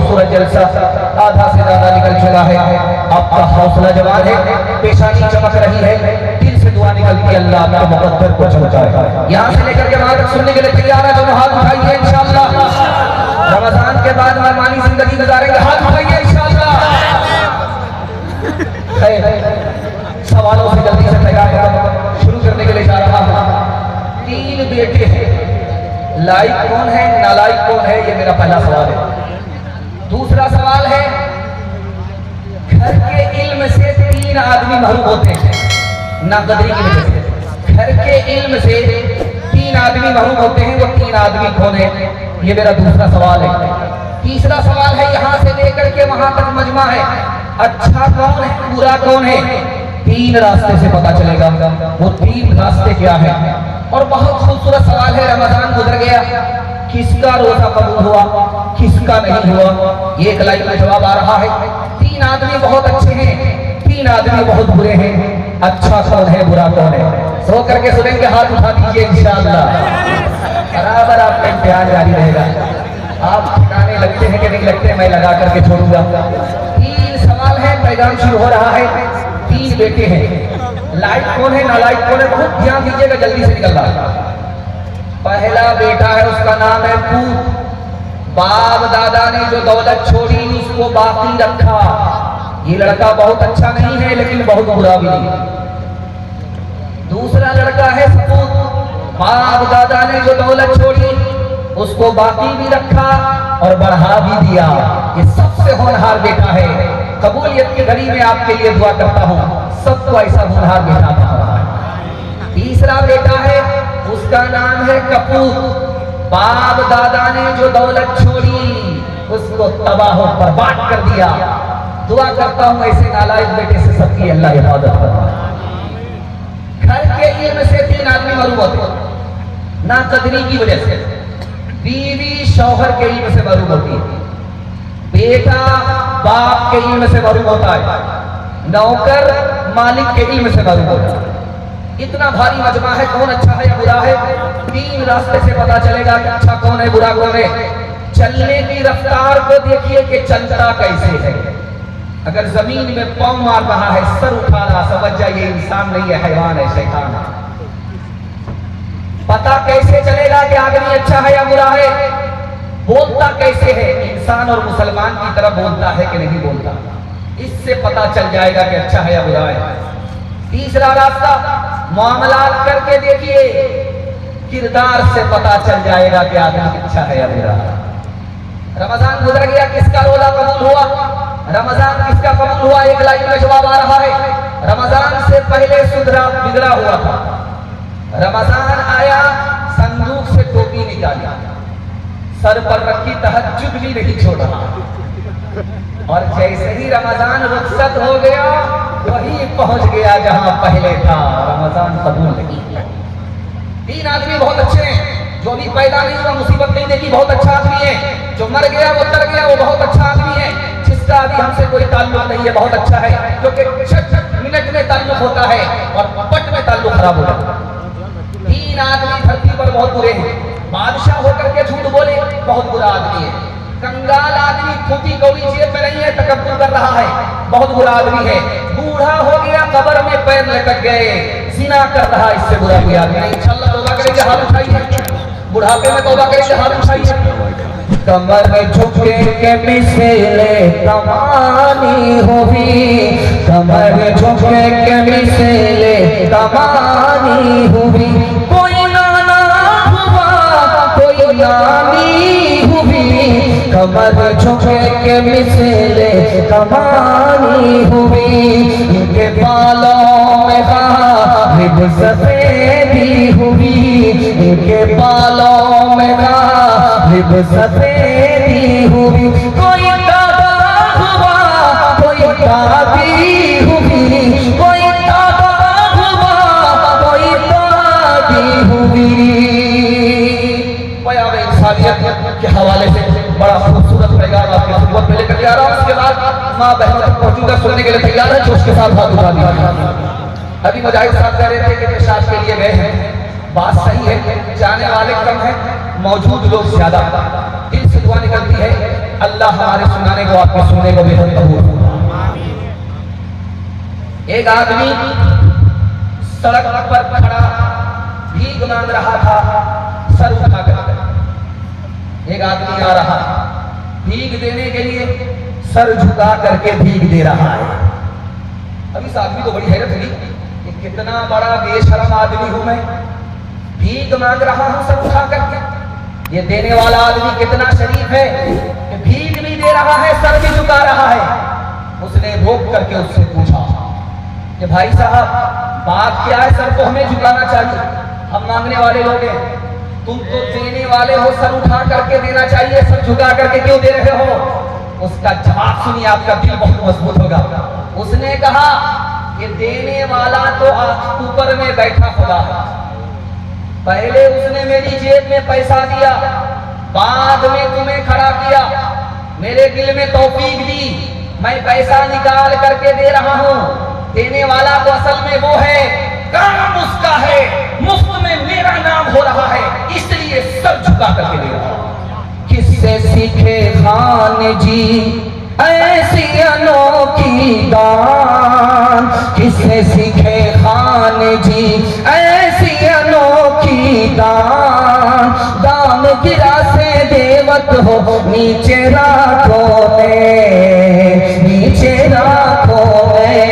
खूबसूरत जलसा आधा से ज्यादा निकल चुका है। आपका हौसला जवान है, पेशानी चमक रही है, दिल से दुआ निकलती है अल्लाह आपके मुकद्दर को पहुंचाए। यहाँ से लेकर के वहां तक सुनने के लिए तैयार है, दोनों हाथ उठाइए इंशाअल्लाह। रमजान के बाद मेहमानी जिंदगी गुजारेंगे, हाथ उठाइए इंशाअल्लाह। सवालों से जल्दी से तैयार शुरू करने के लिए जा रहा हूं। 3 बेटे हैं, लाइक कौन है नालायक कौन है, ये मेरा पहला सवाल है। दूसरा सवाल है, घर के इल्म से 3 आदमी महरूम होते हैं नाकदरी की वजह से। घर के इल्म से 3 आदमी महरूम होते हैं, वो 3 आदमी कौन है, ये मेरा दूसरा सवाल है। तीसरा सवाल है, यहाँ से लेकर के वहां तक मजमा है, अच्छा कौन है बुरा कौन है, 3 रास्ते से पता चलेगा। वो 3 रास्ते क्या है? और बहुत खूबसूरत सवाल है, रमजान गुजर गया, किसका रोजा कबूल हुआ किसका नहीं हुआ, ये एक लाइन में जवाब आ रहा है। 3 आदमी बहुत अच्छे हैं, 3 आदमी बहुत बुरे हैं, अच्छा कौन है बुरा कौन है, सो करके सुनेंगे, हाथ उठा दीजिए इंशाअल्लाह। बराबर आपका इम्तिहान जारी रहेगा। आप ठिकाने लगते हैं कि नहीं लगते, मैं लगा करके छोड़ूंगा। 3 सवाल है, पैगाम शुरू हो रहा है। 3 बेटे हैं, लाइक कौन है नालायक कौन है, बहुत ध्यान दीजिएगा, जल्दी से निकल रहा। पहला बेटा है, उसका नाम है पूत। बाप दादा ने जो दौलत छोड़ी उसको बाकी रखा। ये लड़का बहुत अच्छा नहीं है लेकिन बहुत बुरा भी नहीं। दूसरा लड़का है सपूत। बाप दादा ने जो दौलत छोड़ी उसको बाकी भी रखा और बढ़ा भी दिया। ये सबसे होनहार बेटा है। कबूलियत की घड़ी में आपके लिए दुआ करता हूँ, सबको ऐसा होनहार बेटा था। तीसरा बेटा है, उसका नाम है कपूर। बाप दादा ने जो दौलत छोड़ी उसको तबाह बर्बाद कर दिया। दुआ करता हूँ ऐसे नालायक बेटे से सबकी अल्लाह हिफाजत फरमाए। घर के इल्म से 3 आदमी मरूम होते, ना कदरी की वजह से। बीवी शौहर के इल्म से मरूम होती है, बेटा बाप के इल्म से मरूम होता है, नौकर मालिक के इल्म से मरूम होता है। इतना भारी मजमा है, कौन अच्छा है या बुरा है, 3 रास्ते से पता चलेगा कि अच्छा कौन है बुरा कौन है। चलने की रफ्तार को देखिए कि चलता कैसे है। अगर जमीन में पांव मार रहा है, सर उठा रहा, समझ जाइए इंसान नहीं है, हैवान है, शैतान है। पता कैसे चलेगा कि आदमी अच्छा है या बुरा है? बोलता कैसे है, इंसान और मुसलमान की तरह बोलता है कि नहीं बोलता, इससे पता चल जाएगा कि अच्छा है या बुरा है। तीसरा रास्ता, मामलात करके देखिए, किरदार से पता चल जाएगा कि आदमी अच्छा है या बुरा है। रमजान गुजर गया, किसका रोजा कबूल हुआ, रमजान किसका कबूल हुआ, एक लाइन में जवाब आ रहा है। रमजान से पहले सुधरा बिगड़ा हुआ था, रमजान आया, संदूक से टोपी निकाली, सर पर रखी, तहज्जुद भी नहीं छोड़ा, और जैसे ही रमजान रुखसत हो गया वही पहुंच गया जहां पहले था। रमजान कबूल नहीं किया। 3 आदमी बहुत अच्छे हैं, जो भी पैदा नहीं हुआ मुसीबत नहीं देखी बहुत अच्छा आदमी है, जो मर गया वो तर गया वो बहुत अच्छा आदमी है, जिसका अभी हमसे कोई ताल्लुक नहीं है बहुत अच्छा है, क्योंकि 6 मिनट में ताल्लुक होता है और पट में ताल्लुक खराब हो जाता है। 3 आदमी धरती पर बहुत बुरे हैं। बादशाह होकर के झूठ बोले बहुत बुरा आदमी है। कंगाल आदमी खूटी कौड़ी जेब में नहीं है, तकब्बुर कर रहा है, बहुत बुरा आदमी है। बूढ़ा हो गया, कब्र में पैर लटक गए, जिना कर रहा, इससे बुरा कोई आदमी नहीं। इंशाअल्लाह तौबा करेंगे, हाथ उठाइए, बुढ़ापे में तौबा करेंगे, हाथ उठाइए। कमर में झुके के मिसले कमानी हुई, कमर में झुके के मिसले कमानी हुई, कोई नाना हुआ कोई नानी हुई, कमर झुके के मिसले कमानी हुई, इनके बालों में गालिब सफेदी हुई, इनके बालों में गालिब सफेदी हुई, कोई दादा हुआ कोई दादी हुई, कोई दादा हुआ कोई दादी हुई। बयान इंसानियत के हवाले से बड़ा खूबसूरत पैगाम आपके खिदमत में लेकर आ रहा हूं। उसके बाद माँ बहनों तक पहुंचूंगा, सुनने के लिए तैयार है, जोश के साथ हाथ उठा दीजिए। अभी मुजाहिद साहब कह रहे थे कि पेशाब के लिए गए हैं, बात सही है, जाने वाले कम है, मौजूद लोग ज्यादा। दिल से दुआ निकलती है अल्लाह हमारे सुनाने को आपके सुनने को बेहद कबूल। एक आदमी सड़क पर खड़ा भीख मांग रहा था, सर उठाकर। एक आदमी आ रहा भीख देने के लिए, सर झुका करके भीख दे रहा है। अब इस आदमी को बड़ी हैरत हुई कि कितना बड़ा बेशरम आदमी हूं मैं, भीख मांग रहा हूं सर उठा करके। ये देने वाला आदमी कितना शरीफ है कि भीख भी दे रहा है, सर भी झुका रहा है। उसने रोक करके उससे पूछा कि भाई साहब बात क्या है, सर को हमें झुकाना चाहिए, हम मांगने वाले लोग हैं, तुम तो देने वाले हो, सर उठा करके देना चाहिए, सर झुका करके क्यों दे रहे हो? उसका जवाब सुनिए, आपका दिल बहुत मजबूत होगा। उसने कहा कि देने वाला तो ऊपर में बैठा खुदा है, पहले उसने मेरी जेब में पैसा दिया, बाद में तुम्हें खड़ा किया, मेरे दिल में तौफीक दी, मैं पैसा निकाल करके दे रहा हूं। देने वाला तो असल में वो है, काम उसका है, मुफ्त में मेरा नाम हो रहा है, इसलिए सर झुका करके दे रहा हूं। किससे सीखे खान जी ऐसी अनोखी दान, किससे सीखे खान जी ऐसी अनोखी दान, दाम गिरा से देवत हो नीचे राखों में, नीचे राखों में।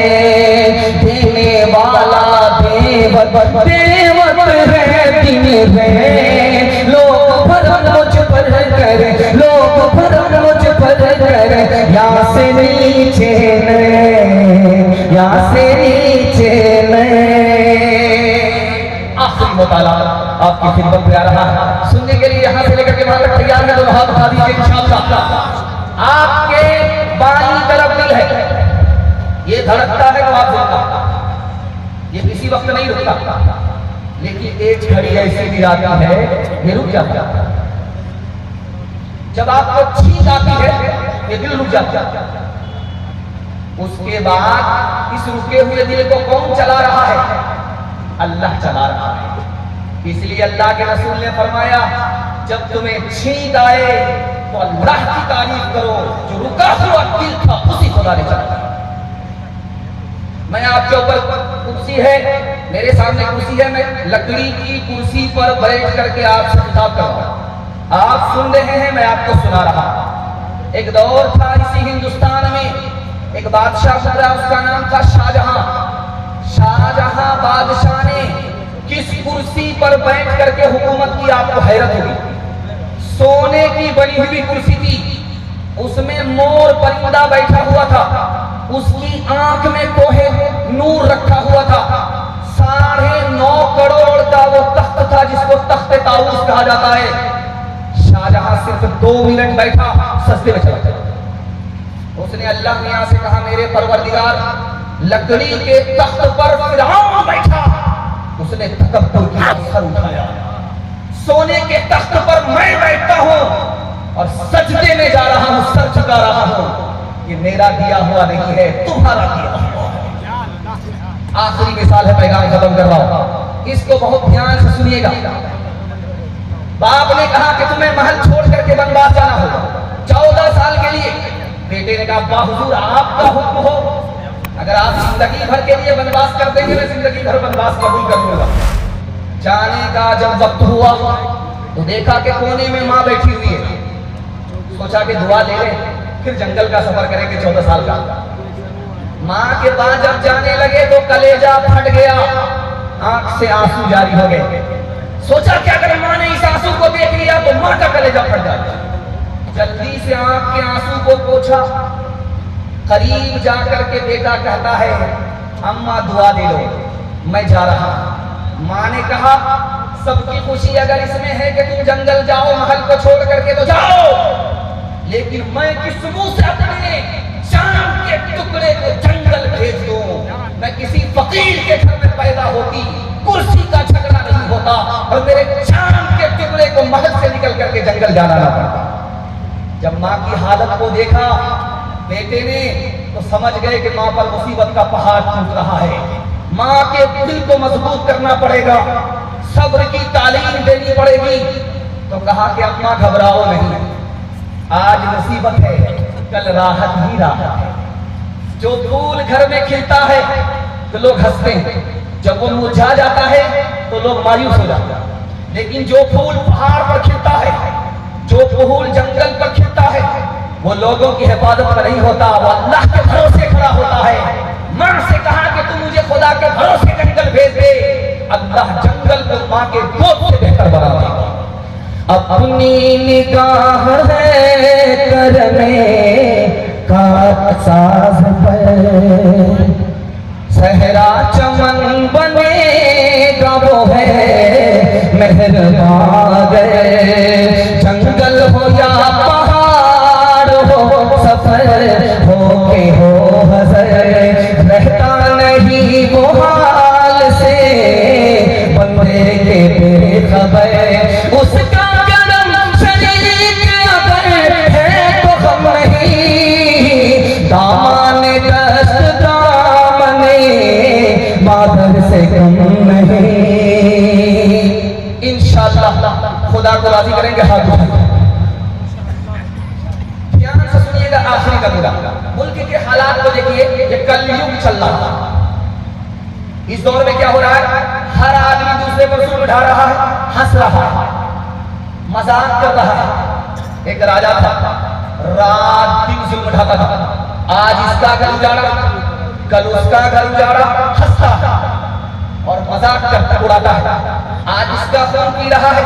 देने वाला देवत देवत है दिन में, लोग भरम मुझ पर करे, लोग भरम मुझ पर करे, यहाँ से नीचे नहीं, यहाँ से नीचे नहीं। आखिरी मुताला आपकी खिदमत में आ रहा है, सुनने के लिए यहाँ से लेकर के वहां तक तैयार है, दोनों हाथ उठा दीजिए इंशाअल्लाह। आपके बाईं तरफ दिल है, ये धड़कता है तो आप सुनता, ये किसी वक्त नहीं रुकता, लेकिन एक घड़ी ऐसी भी आती है ये रुक जाता है। जब आपको छींक आती है ये दिल रुक जाता है। उसके बाद इस रुके हुए दिल को कौन चला रहा है? अल्लाह चला रहा है। इसलिए अल्लाह के रसूल ने फरमाया, जब तुम्हें छींक आए तो अल्लाह की तारीफ करो, जो रुका हुआ दिल था उसी खुदा ने चलाया। मैं आपके ऊपर कुर्सी है, मेरे सामने कुर्सी है, मैं लकड़ी की कुर्सी पर बैठ करके आपसे खिताब कर रहा हूं, आप सुन रहे हैं, मैं आपको सुना रहा हूं। एक दौर था इसी हिंदुस्तान में, एक बादशाह गुजरा, उसका नाम था शाहजहां। शाहजहां बादशाह ने किस कुर्सी पर बैठ करके हुकूमत की, आपको हैरत होगी। सोने की बनी हुई कुर्सी थी, उसमें मोर परिंदा बैठा हुआ था, उसकी आंख में कोहे नूर रखा हुआ था। 9.5 करोड़ का वो तख्त था जिसको तख्ते ताऊस कहा जाता है। शाहजहां सिर्फ 2 मिनट बैठा, सजदे में चला गया। उसने अल्लाह मियां से कहा, मेरे परवरदिगार, लकड़ी के तख्त पर फिरौन बैठा, उसने तकब्बुर किया, सर उठाया। सोने के तख्त पर मैं बैठता हूं और सजदे में जा रहा हूं, सर झुका रहा हूं। ये मेरा दिया हुआ नहीं है, तुम्हारा दिया हुआ है। आखिरी मिसाल है, पैगाम खत्म कर रहा हूं, इसको बहुत ध्यान से सुनिएगा। बाप ने कहा कि तुम्हें महल छोड़ करके वनवास जाना होगा 14 साल के लिए। बेटे ने कहा, अब्बा हुजूर आपका हुक्म हो, अगर आप जिंदगी भर के लिए वनवास कर देंगे मैं जिंदगी भर वनवास कबूल कर लूंगा। जाने का जब वक्त हुआ तो देखा कि कोने में माँ बैठी हुई है, सोचा कि दुआ ले ले, फिर जंगल का सफर करेंगे 14 साल का। माँ के पास जब जाने लगे तो कलेजा फट गया, आंख से आंसू जारी हो गए। सोचा कि अगर माँ ने इस आंसू को देख लिया तो माँ का कलेजा फट जाएगा। जल्दी से आंख के आंसू को पोंछा, करीब जाकर के बेटा कहता है, अम्मा दुआ दे लो, मैं जा रहा हूं। माँ ने कहा, सबकी खुशी अगर इसमें है कि तुम जंगल जाओ, महल को छोड़ करके तो जाओ, लेकिन मैं किस मुंह से अपने जान के टुकड़े को जंगल भेज दूं? मैं किसी फकीर के घर में पैदा होती, कुर्सी का झगड़ा नहीं होता और मेरे जान के टुकड़े को महल से निकल करके जंगल जाना ना पड़ता। जब माँ की हालत को देखा बेटे ने, तो समझ गए कि माँ पर मुसीबत का पहाड़ टूट रहा है। माँ के दिल को मजबूत करना पड़ेगा, सब्र की तालीम देनी पड़ेगी। तो कहा कि अम्मा घबराओ नहीं, आज मुसीबत है, कल राहत ही राहत है। जो फूल घर में खिलता है तो लोग हंसते हैं, जब वो मुरझा जाता है तो लोग मायूस हो जाते हैं। लेकिन जो फूल पहाड़ पर खिलता है, जो फूल जंगल पर खिलता है, वो लोगों की हिफाजत पर नहीं होता, वो अल्लाह के भरोसे खड़ा होता है। मां से कहा कि तू मुझे खुदा के भरोसे जंगल भेज दे, अल्लाह जंगल को मां के गोद से बेहतर बना देगा। अपनी निगाह है करने का साज पर, सहरा चमन बनेगा वो है मेहरबान। जंगल हो या पहाड़ हो, सफर हो के हो हज़र, रहता नहीं वो हाल से बंदे के बेखबर। उसका करम शरीक अगर है तो हम नहीं, दामन दस्त दामने मादर से कम नहीं। इंशाअल्लाह खुदा को राजी करेंगे। हाथ उठाएं, ध्यान से सुनिएगा आखिरी का पूरा। मुल्क के हालात को देखिए, ये कलयुग चल रहा है। इस दौर में क्या हो रहा है, हर आदमी दूसरे पर जुल्म उठा रहा है, हंस रहा है, मजाक कर रहा है। एक राजा था, रात दिन जुल्म उठाता था। आज इसका घर उजाड़ा, कल उसका घर उजाड़ा, हंसता और मजाक करता उड़ाता है। आज इसका खून पी रहा है,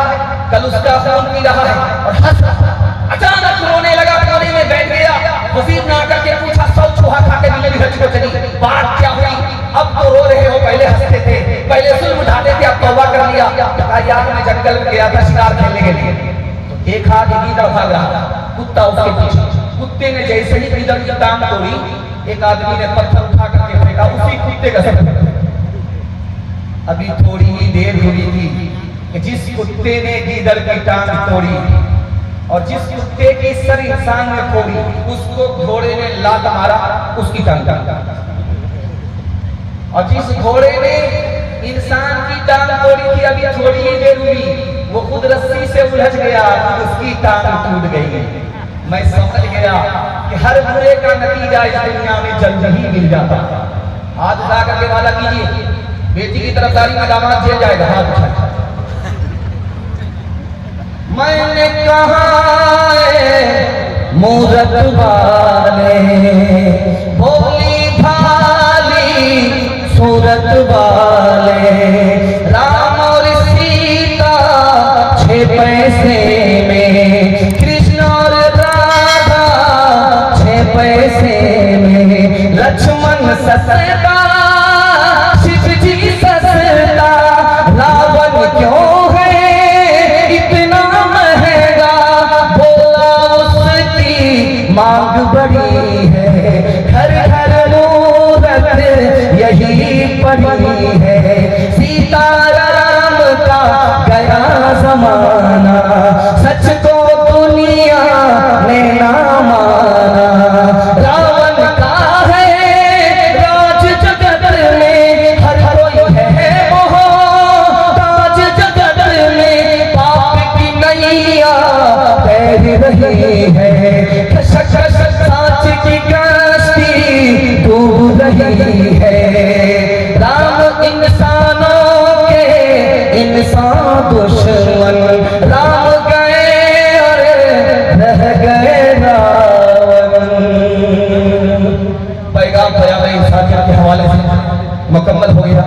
कल उसका खून पी रहा है और हंस रहा। अचानक रोने लगा, कोने में बैठ गया। वजीर ने आकर के पूछा, 100 चूहा खा के मिले भी को चली, बात क्या हुई? अब तो रो रहे हो, पहले हंसते थे, पहले जुल्म उठाते थे, अब तौबा कर लिया। याद में जंगल में गया था शिकार खेलने के लिए, तो देखा कि गीदड़ भाग रहा था, कुत्ता उसके पीछे। कुत्ते ने जैसे ही गीदड़ की टांग तोड़ी, एक आदमी ने पत्थर उठा करके फेंका उसी कुत्ते का सर। अभी थोड़ी ही देर हुई थी कि जिस कुत्ते ने गीदड़ की टांग तोड़ी और जिस कुत्ते की सर इंसान ने फोड़ी, उसको घोड़े ने लात मारा, उसकी टांग। और जिस घोड़े ने इंसान की टांग तोड़ी थी, अभी थोड़ी ही देर हुई, वो खुद रस्सी से उलझ गया, उसकी टांग टूट गई। मैं समझ गया कि हर बुरे का नतीजा इस दुनिया में जल्द ही मिल जाता। हाथ उठा करके वादा कीजिए, बेटी की तरफदारी में दामाद जेल जाएगा। हाथ उठाए। मैंने कहा मूरत वाले, भोली भाली सूरत वाले, राम और सीता 6 पैसे में, कृष्ण और राधा 6 पैसे में, लक्ष्मण ससता शिव जी ससता, रावण क्यों है इतना महंगा, बोला उसकी मांग बड़ी है, घर घर मूरत यही पड़ी है। सीताराम का गया जमाना, सच को दुनिया ने ना माना। रावण का है राज जगत में, हर कोई है मोहताज जगत में, पाप की नैया तैर रही है, साच की कश्ती डूब रही है। राम इंसानों के इंसान दुश्मन, राम गए और रह गए रावण। पैगाम बयान इंसानियत के हवाले से मुकम्मल हो गया।